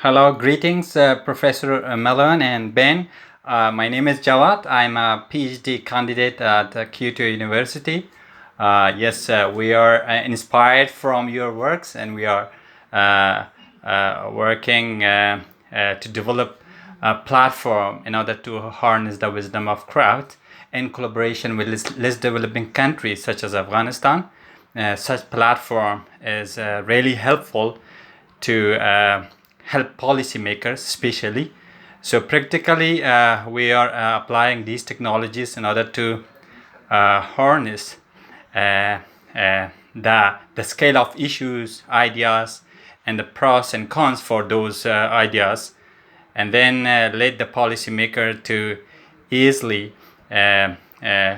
Hello, greetings, Professor Malone and Ben. My name is Jawad. I'm a PhD candidate at Kyoto University. Yes, we are inspired from your works, and we are working to develop a platform in order to harness the wisdom of crowd in collaboration with less developing countries such as Afghanistan. Such platform is really helpful to help policymakers, especially. So practically, we are applying these technologies in order to harness uh, the scale of issues, ideas, and the pros and cons for those ideas, and then let the policymaker to easily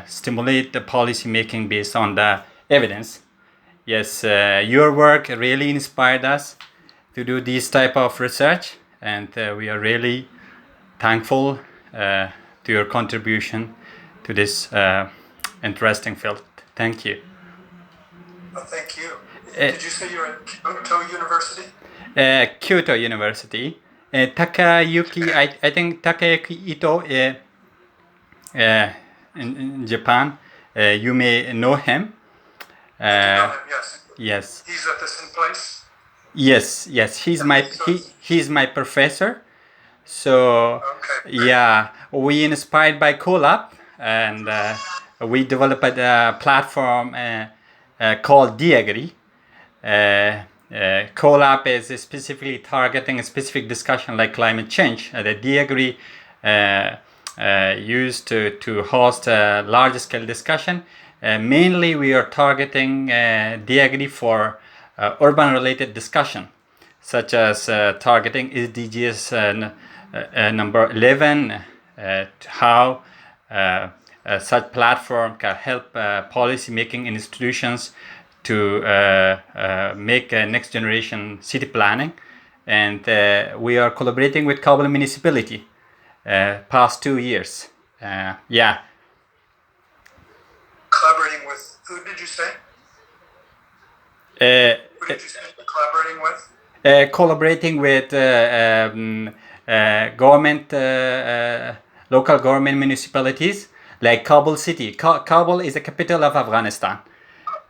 stimulate the policy making based on the evidence. Yes, your work really inspired us to do this type of research, and we are really thankful to your contribution to this interesting field. Thank you. Well, thank you. Did you say you're at Kyoto University? Kyoto University. Takayuki, I think Takayuki Ito in Japan. You may know him. I do know him, yes. Yes. He's at the same place? Yes. He's my professor. So Okay. yeah, we inspired by Colab, and we developed a platform called Diagri. Colab is specifically targeting a specific discussion like climate change. The Diagri used to host a large scale discussion. Mainly we are targeting Diagri for urban related discussion, such as targeting SDGs number 11, how such platform can help policy making institutions to make next generation city planning. And we are collaborating with Kabul municipality past 2 years. Yeah. Collaborating with, who did you say? Who did you say you're collaborating with? Collaborating with government, local government municipalities like Kabul city. Kabul is the capital of Afghanistan.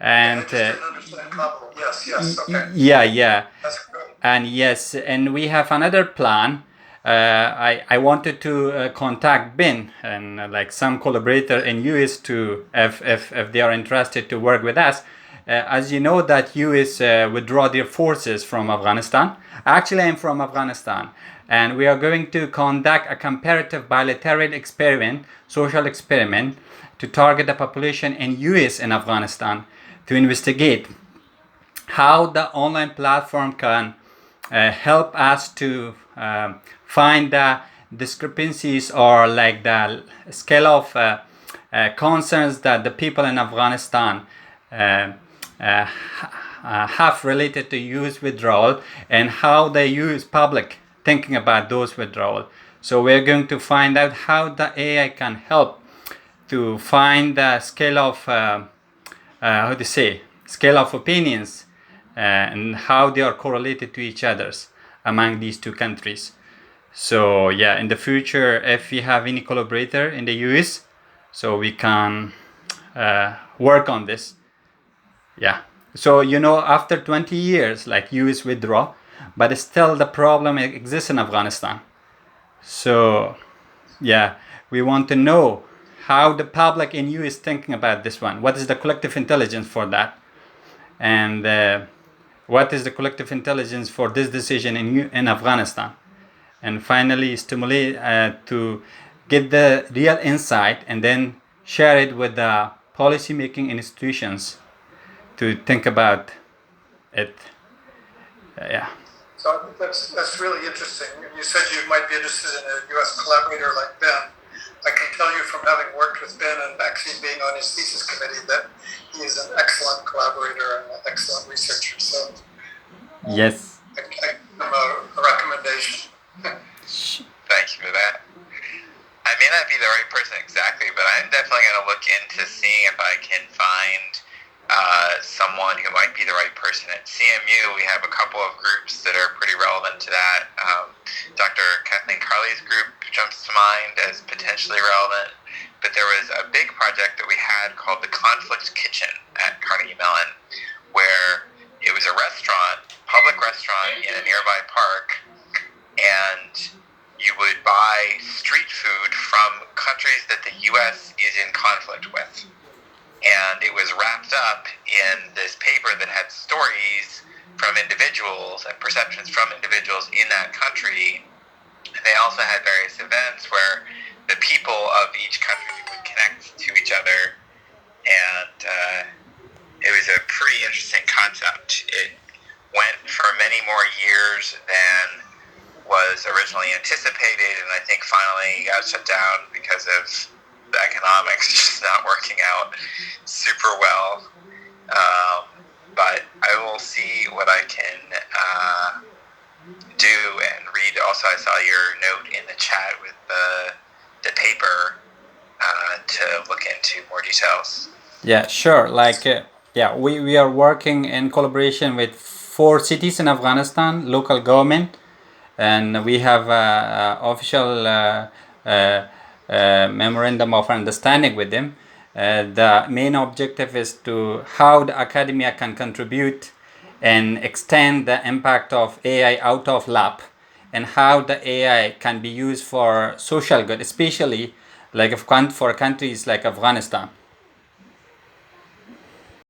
And I just didn't understand Kabul. Yes, okay. yeah. That's great. And yes, and we have another plan. I wanted to contact Ben and like some collaborator in US to if they are interested to work with us. As you know that US withdraw their forces from Afghanistan. Actually, I'm from Afghanistan, and we are going to conduct a comparative bilateral experiment, social experiment, to target the population in US and Afghanistan to investigate how the online platform can help us to find the discrepancies or like the scale of concerns that the people in Afghanistan have related to youth withdrawal and how the youth public thinking about those withdrawal. So we're going to find out how the AI can help to find the scale of scale of opinions and how they are correlated to each others among these two countries. So yeah, in the future, if we have any collaborator in the US, so we can work on this. Yeah. So after 20 years, like US withdraw, but still the problem exists in Afghanistan. So yeah, we want to know how the public in US thinking about this one. What is the collective intelligence for that? And what is the collective intelligence for this decision in Afghanistan? And finally, stimulate to get the real insight and then share it with the policy making institutions to think about it. Yeah. So I think that's really interesting. You said you might be interested in a U.S. collaborator like Ben. I can tell you from having worked with Ben and actually being on his thesis committee that he is an excellent collaborator and an excellent researcher. So Yes. I give him a recommendation. Thank you for that. I may not be the right person exactly, but I'm definitely going to look into seeing if I can find someone who might be the right person. At CMU, we have a couple of groups that are pretty relevant to that. Dr. Kathleen Carley's group jumps to mind as potentially relevant. But there was a big project that we had called the Conflict Kitchen at Carnegie Mellon, where it was a restaurant, public restaurant in a nearby park, and you would buy street food from countries that the U.S. is in conflict with. And it was wrapped up in this paper that had stories from individuals and perceptions from individuals in that country. And they also had various events where the people of each country would connect to each other. And it was a pretty interesting concept. It went for many more years than was originally anticipated, and I think finally got shut down because of the economics just not working out super well. But I will see what I can do and read. Also, I saw your note in the chat with the paper to look into more details. Yeah, sure. We are working in collaboration with 4 cities in Afghanistan, local government, and we have official memorandum of understanding with them. The main objective is to how the academia can contribute and extend the impact of AI out of lab, and how the AI can be used for social good, especially for countries like Afghanistan.